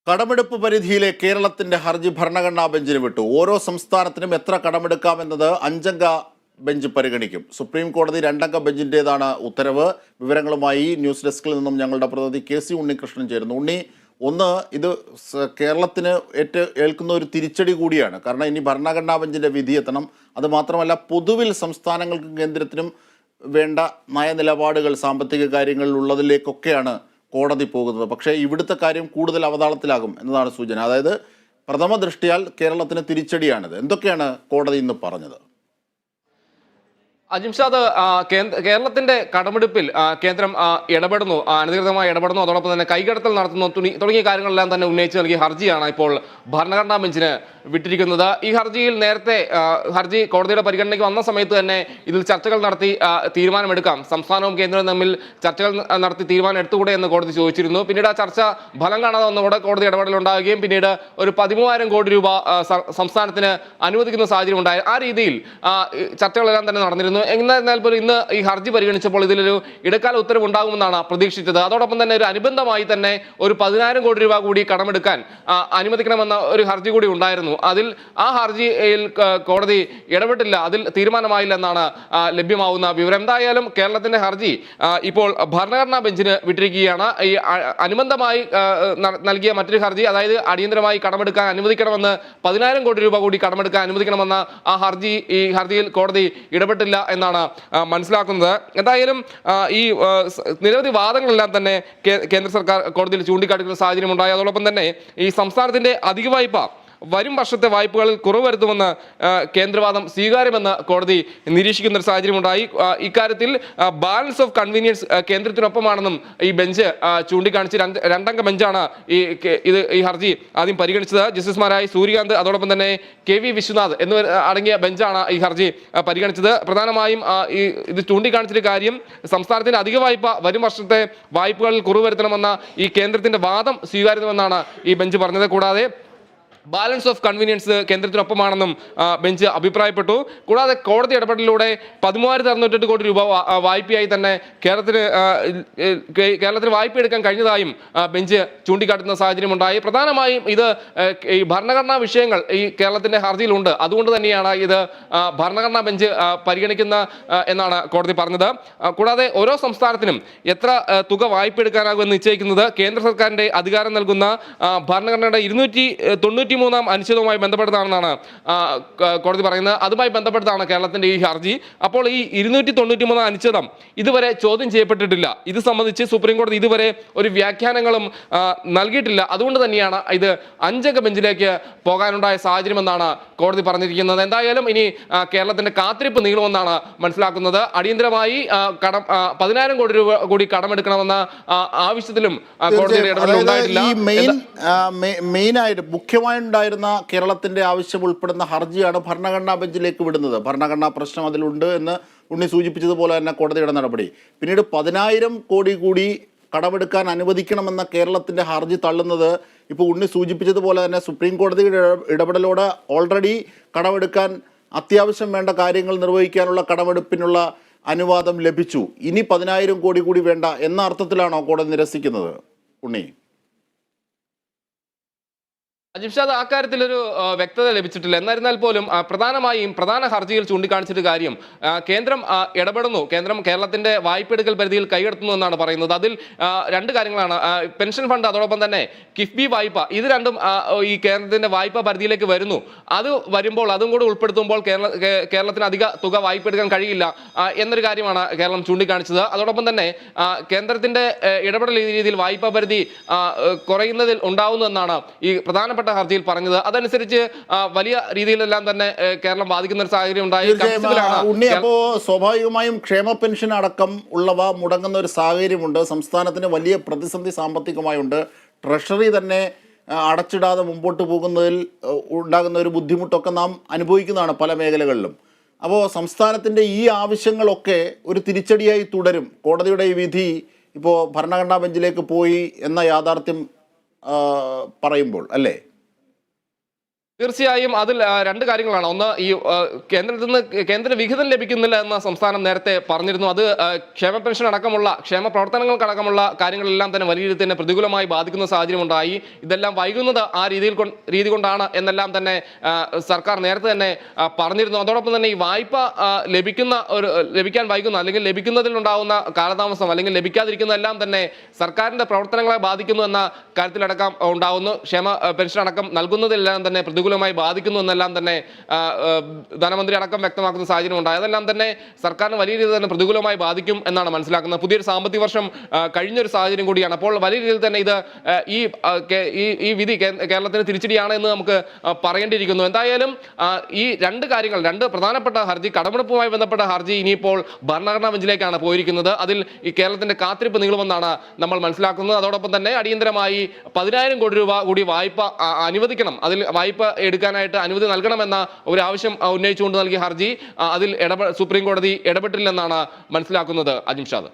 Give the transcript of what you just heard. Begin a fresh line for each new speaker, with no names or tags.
കടമെടുപ്പ് പരിധിയിലെ കേരളത്തിന്റെ ഹർജി ഭരണഘടനാ ബെഞ്ചിന് വിട്ടു. ഓരോ സംസ്ഥാനത്തിനും എത്ര കടമെടുക്കാമെന്നത് അഞ്ചംഗ ബെഞ്ച് പരിഗണിക്കും. സുപ്രീം കോടതി രണ്ടംഗ ബെഞ്ചിൻ്റേതാണ് ഉത്തരവ്. വിവരങ്ങളുമായി ന്യൂസ് ഡെസ്കിൽ നിന്നും ഞങ്ങളുടെ പ്രതിനിധി KC ഉണ്ണികൃഷ്ണൻ ചേരുന്നു. ഉണ്ണി, ഒന്ന്, ഇത് കേരളത്തിന് ഏൽക്കുന്ന ഒരു തിരിച്ചടി കൂടിയാണ്. കാരണം ഇനി ഭരണഘടനാ ബെഞ്ചിൻ്റെ വിധി എത്തണം. അതുമാത്രമല്ല, പൊതുവിൽ സംസ്ഥാനങ്ങൾക്കും കേന്ദ്രത്തിനും വേണ്ട നയനിലപാടുകൾ സാമ്പത്തിക കാര്യങ്ങളിൽ ഉള്ളതിലേക്കൊക്കെയാണ് കോടതി പോകുന്നത്. പക്ഷേ ഇവിടുത്തെ കാര്യം കൂടുതൽ അവതാളത്തിലാകും എന്നതാണ് സൂചന. അതായത് പ്രഥമ ദൃഷ്ടിയാൽ കേരളത്തിന് തിരിച്ചടിയാണിത്. എന്തൊക്കെയാണ് കോടതി ഇന്ന് പറഞ്ഞത്?
അജിംഷാദ്, കേരളത്തിന്റെ കടമെടുപ്പിൽ കേന്ദ്രം ഇടപെടുന്നു, അനധികൃതമായി ഇടപെടുന്നു, അതോടൊപ്പം തന്നെ കൈകടത്തൽ നടത്തുന്നു തുടങ്ങിയ കാര്യങ്ങളെല്ലാം തന്നെ ഉന്നയിച്ച് നൽകിയ ഹർജിയാണ് ഇപ്പോൾ ഭരണഘടനാ ബെഞ്ചിന് വിട്ടിരിക്കുന്നത്. ഈ ഹർജിയിൽ നേരത്തെ ഹർജി കോടതിയുടെ പരിഗണനയ്ക്ക് വന്ന സമയത്ത് തന്നെ ഇതിൽ ചർച്ചകൾ നടത്തി തീരുമാനമെടുക്കാം, സംസ്ഥാനവും കേന്ദ്രവും തമ്മിൽ ചർച്ചകൾ നടത്തി തീരുമാനം എടുത്തുകൂടെ എന്ന് കോടതി ചോദിച്ചിരുന്നു. പിന്നീട് ആ ചർച്ച ഫലം കാണാതെ വന്നതോടെ കോടതി ഇടപെടലുണ്ടാവുകയും പിന്നീട് ഒരു 13,000 കോടി രൂപ സംസ്ഥാനത്തിന് അനുവദിക്കുന്ന സാഹചര്യം ഉണ്ടായി. ആ രീതിയിൽ ചർച്ചകളെല്ലാം തന്നെ നടന്നിരുന്നു. എന്നാൽ പോലും ഇന്ന് ഈ ഹർജി പരിഗണിച്ചപ്പോൾ ഇതിലൊരു ഇടക്കാല ഉത്തരവ് ഉണ്ടാകുമെന്നാണ് പ്രതീക്ഷിച്ചത്. അതോടൊപ്പം തന്നെ ഒരു അനുബന്ധമായി തന്നെ ഒരു 10,000 കോടി രൂപ കൂടി കടമെടുക്കാൻ അനുവദിക്കണമെന്ന ഒരു ഹർജി കൂടി ഉണ്ടായിരുന്നു. അതിൽ ആ ഹർജിയിൽ കോടതി ഇടപെട്ടില്ല, അതിൽ തീരുമാനമായില്ല എന്നാണ് ലഭ്യമാവുന്ന വിവരം. എന്തായാലും കേരളത്തിന്റെ ഹർജി ഇപ്പോൾ ഭരണഘടനാ ബെഞ്ചിന് വിട്ടിരിക്കുകയാണ്. ഈ അനുബന്ധമായി നൽകിയ മറ്റൊരു ഹർജി, അതായത് അടിയന്തരമായി കടമെടുക്കാൻ അനുവദിക്കണമെന്ന് 10,000 കോടി രൂപ കൂടി കടമെടുക്കാൻ അനുവദിക്കണമെന്ന ആ ഈ ഹർജിയിൽ കോടതി ഇടപെട്ടില്ല എന്നാണ് മനസ്സിലാക്കുന്നത്. എന്തായാലും ഈ നിരവധി വാദങ്ങളെല്ലാം തന്നെ കേന്ദ്ര സർക്കാർ കോടതിയിൽ ചൂണ്ടിക്കാട്ടിക്കുന്ന സാഹചര്യം ഉണ്ടായി. അതോടൊപ്പം തന്നെ ഈ സംസ്ഥാനത്തിന്റെ അധിക വായ്പ വരും വർഷത്തെ വായ്പകളിൽ കുറവ് വരുത്തുമെന്ന് കേന്ദ്രവാദം സ്വീകാര്യമെന്ന് കോടതി നിരീക്ഷിക്കുന്ന ഒരു സാഹചര്യമുണ്ടായി. ഇക്കാര്യത്തിൽ ബാലൻസ് ഓഫ് കൺവീനിയൻസ് കേന്ദ്രത്തിനൊപ്പമാണെന്നും ഈ ബെഞ്ച് ചൂണ്ടിക്കാണിച്ച് രണ്ടംഗ ബെഞ്ചാണ് ഈ ഹർജി ആദ്യം പരിഗണിച്ചത്. ജസ്റ്റിസുമാരായ സൂര്യകാന്ത്, അതോടൊപ്പം തന്നെ KV വിശ്വനാഥ് എന്നിവർ അടങ്ങിയ ബെഞ്ചാണ് ഈ ഹർജി പരിഗണിച്ചത്. പ്രധാനമായും ഇത് ചൂണ്ടിക്കാണിച്ചൊരു കാര്യം, സംസ്ഥാനത്തിന്റെ അധിക വായ്പ വരും വർഷത്തെ വായ്പകളിൽ കുറവ് വരുത്തണമെന്ന ഈ കേന്ദ്രത്തിന്റെ വാദം സ്വീകാര്യമെന്നാണ് ഈ ബെഞ്ച് പറഞ്ഞത്. കൂടാതെ ബാലൻസ് ഓഫ് കൺവീനിയൻസ് കേന്ദ്രത്തിനൊപ്പമാണെന്നും ബെഞ്ച് അഭിപ്രായപ്പെട്ടു. കൂടാതെ കോടതി ഇടപെടലിലൂടെ 13,608 കോടി രൂപ വായ്പയായി തന്നെ കേരളത്തിന് വായ്പ എടുക്കാൻ കഴിഞ്ഞതായും ബെഞ്ച് ചൂണ്ടിക്കാട്ടുന്ന സാഹചര്യമുണ്ടായി. പ്രധാനമായും ഇത് ഈ ഭരണഘടനാ വിഷയങ്ങൾ ഈ കേരളത്തിന്റെ ഹർജിയിലുണ്ട്, അതുകൊണ്ട് തന്നെയാണ് ഇത് ഭരണഘടനാ ബെഞ്ച് പരിഗണിക്കുന്ന എന്നാണ് കോടതി പറഞ്ഞത്. കൂടാതെ ഓരോ സംസ്ഥാനത്തിനും എത്ര തുക വായ്പ എടുക്കാനാകുമെന്ന് നിശ്ചയിക്കുന്നത് കേന്ദ്ര സർക്കാരിന്റെ അധികാരം നൽകുന്ന ഭരണഘടനയുടെ 293 അനുച്ഛേദവുമായി ബന്ധപ്പെട്ടതാണെന്നാണ് കോടതി പറയുന്നത്. അതുമായി ബന്ധപ്പെട്ടതാണ് കേരളത്തിന്റെ ഈ ഹർജി. അപ്പോൾ ഈ 293 അനുച്ഛേദം ഇതുവരെ ചോദ്യം ചെയ്യപ്പെട്ടിട്ടില്ല. ഇത് സംബന്ധിച്ച് സുപ്രീം കോടതി ഇതുവരെ ഒരു വ്യാഖ്യാനങ്ങളും നൽകിയിട്ടില്ല. അതുകൊണ്ട് തന്നെയാണ് ഇത് അഞ്ചംഗ ബെഞ്ചിലേക്ക് പോകാനുണ്ടായ സാഹചര്യമെന്നാണ് കോടതി പറഞ്ഞിരിക്കുന്നത്. എന്തായാലും ഇനി കേരളത്തിന്റെ കാത്തിരിപ്പ് നീളുമെന്നാണ് മനസ്സിലാക്കുന്നത്. അടിയന്തരമായി 10,000 കോടി രൂപ കൂടി കടമെടുക്കണമെന്ന ആവശ്യത്തിലും കോടതിയുടെ ഇടപെടൽ ഉണ്ടായിട്ടില്ല.
മെയിനായിട്ട് മുഖ്യമായി ഉണ്ടായിരുന്ന കേരളത്തിന്റെ ആവശ്യം ഉൾപ്പെടുന്ന ഹർജിയാണ് ഭരണഘടനാ ബെഞ്ചിലേക്ക് വിടുന്നത്. ഭരണഘടനാ പ്രശ്നം അതിലുണ്ട് എന്ന് ഉണ്ണി സൂചിപ്പിച്ചതുപോലെ തന്നെ കോടതിയുടെ നടപടി. പിന്നീട് 10,000 കോടി കൂടി കടമെടുക്കാൻ അനുവദിക്കണമെന്ന കേരളത്തിന്റെ ഹർജി തള്ളുന്നത് ഇപ്പോൾ ഉണ്ണി സൂചിപ്പിച്ചതുപോലെ തന്നെ സുപ്രീം കോടതിയുടെ ഇടപെടലോടെ ഓൾറെഡി കടമെടുക്കാൻ അത്യാവശ്യം വേണ്ട കാര്യങ്ങൾ നിർവഹിക്കാനുള്ള കടമെടുപ്പിനുള്ള അനുവാദം ലഭിച്ചു. ഇനി 10,000 കോടി കൂടി വേണ്ട എന്ന അർത്ഥത്തിലാണോ കോടതി നിരസിക്കുന്നത്? ഉണ്ണി,
അജിംഷാദ്, അക്കാര്യത്തിലൊരു വ്യക്തത ലഭിച്ചിട്ടില്ല. എന്നിരുന്നാൽ പോലും പ്രധാന ഹർജിയിൽ ചൂണ്ടിക്കാണിച്ചൊരു കാര്യം, കേന്ദ്രം ഇടപെടുന്നു, കേന്ദ്രം കേരളത്തിന്റെ വായ്പെടുക്കൽ പരിധിയിൽ കൈകടത്തുന്നു എന്നാണ് പറയുന്നത്. അതിൽ രണ്ട് കാര്യങ്ങളാണ്, പെൻഷൻ ഫണ്ട് അതോടൊപ്പം തന്നെ കിഫ്ബി വായ്പ, ഇത് രണ്ടും ഈ കേന്ദ്രത്തിന്റെ വായ്പ പരിധിയിലേക്ക് വരുന്നു. അത് വരുമ്പോൾ അതും കൂടി ഉൾപ്പെടുത്തുമ്പോൾ കേരളത്തിന് അധിക തുക വായ്പ എടുക്കാൻ കഴിയില്ല എന്നൊരു കാര്യമാണ് കേരളം ചൂണ്ടിക്കാണിച്ചത്. അതോടൊപ്പം തന്നെ കേന്ദ്രത്തിന്റെ ഇടപെടൽ രീതിയിൽ വായ്പ പരിധി കുറയുന്നതിൽ ഉണ്ടാവുന്നതെന്നാണ് ഈ പ്രധാനപ്പെട്ട ഹർജിയിൽ പറഞ്ഞത്. അതനുസരിച്ച് വലിയ രീതിയിലെല്ലാം തന്നെ കേരളം ബാധിക്കുന്ന ഒരു സാഹചര്യം ഉണ്ടായി.
ഉണ്ണി, അപ്പോ സ്വാഭാവികമായും ക്ഷേമ പെൻഷൻ അടക്കം ഉള്ളവ മുടങ്ങുന്ന ഒരു സാഹചര്യമുണ്ട്. സംസ്ഥാനത്തിന് വലിയ പ്രതിസന്ധി സാമ്പത്തികമായുണ്ട്. ട്രഷറി തന്നെ അടച്ചിടാതെ മുമ്പോട്ട് പോകുന്നതിൽ ഉണ്ടാകുന്ന ഒരു ബുദ്ധിമുട്ടൊക്കെ നാം അനുഭവിക്കുന്നതാണ് പല മേഖലകളിലും. അപ്പോൾ സംസ്ഥാനത്തിൻ്റെ ഈ ആവശ്യങ്ങളൊക്കെ ഒരു തിരിച്ചടിയായി തുടരും. കോടതിയുടെ ഈ വിധി ഇപ്പോൾ ഭരണഘടനാ ബെഞ്ചിലേക്ക് പോയി എന്ന യാഥാർത്ഥ്യം പറയുമ്പോൾ, അല്ലേ?
തീർച്ചയായും അതിൽ രണ്ട് കാര്യങ്ങളാണ്. ഒന്ന്, ഈ കേന്ദ്രത്തിൽ നിന്ന് കേന്ദ്ര വിഹിതം ലഭിക്കുന്നില്ല എന്ന് സംസ്ഥാനം നേരത്തെ പറഞ്ഞിരുന്നു. അത് ക്ഷേമ പെൻഷൻ അടക്കമുള്ള ക്ഷേമ പ്രവർത്തനങ്ങൾക്കടക്കമുള്ള കാര്യങ്ങളെല്ലാം തന്നെ വലിയ രീതിയിൽ തന്നെ പ്രതികൂലമായി ബാധിക്കുന്ന സാഹചര്യം ഉണ്ടായി. ഇതെല്ലാം വൈകുന്നത് ആ രീതി കൊണ്ടാണ് എന്നെല്ലാം തന്നെ സർക്കാർ നേരത്തെ തന്നെ പറഞ്ഞിരുന്നു. അതോടൊപ്പം തന്നെ ഈ വായ്പ ലഭിക്കാൻ വൈകുന്ന അല്ലെങ്കിൽ ലഭിക്കുന്നതിലുണ്ടാകുന്ന കാലതാമസം അല്ലെങ്കിൽ ലഭിക്കാതിരിക്കുന്നതെല്ലാം തന്നെ സർക്കാരിന്റെ പ്രവർത്തനങ്ങളെ ബാധിക്കുന്നു എന്ന കാര്യത്തിലടക്കം ഉണ്ടാകുന്നു. ക്ഷേമ പെൻഷൻ അടക്കം നൽകുന്നതിലെല്ലാം തന്നെ പ്രതികൂലമായി ബാധിക്കുന്നു എന്നെല്ലാം തന്നെ ധനമന്ത്രി അടക്കം വ്യക്തമാക്കുന്ന സാഹചര്യം ഉണ്ടായി. അതെല്ലാം തന്നെ സർക്കാരിന് വലിയ രീതിയിൽ തന്നെ പ്രതികൂലമായി ബാധിക്കും എന്നാണ് മനസ്സിലാക്കുന്നത്. പുതിയൊരു സാമ്പത്തിക വർഷം കഴിഞ്ഞൊരു സാഹചര്യം കൂടിയാണ്. അപ്പോൾ വലിയ രീതിയിൽ തന്നെ ഇത് ഈ വിധി കേരളത്തിന് തിരിച്ചടിയാണ് എന്ന് നമുക്ക് പറയേണ്ടിയിരിക്കുന്നു. എന്തായാലും ഈ രണ്ട് പ്രധാനപ്പെട്ട ഹർജി, കടമെടുപ്പുമായി ബന്ധപ്പെട്ട ഹർജി ഇനിയിപ്പോൾ ഭരണഘടനാ ബെഞ്ചിലേക്കാണ് പോയിരിക്കുന്നത്. അതിൽ ഈ കേരളത്തിന്റെ കാത്തിരിപ്പ് നീളുമെന്നാണ് നമ്മൾ മനസ്സിലാക്കുന്നത്. അതോടൊപ്പം തന്നെ അടിയന്തരമായി 10,000 കോടി രൂപ കൂടി വായ്പ അനുവദിക്കണം, അതിൽ വായ്പ എടുക്കാനായിട്ട് അനുമതി നൽകണമെന്ന ഒരു ആവശ്യം ഉന്നയിച്ചുകൊണ്ട് നൽകിയ ഹർജി അതിൽ സുപ്രീം കോടതി ഇടപെട്ടില്ലെന്നാണ് മനസ്സിലാക്കുന്നത്. അജിംഷാദ്.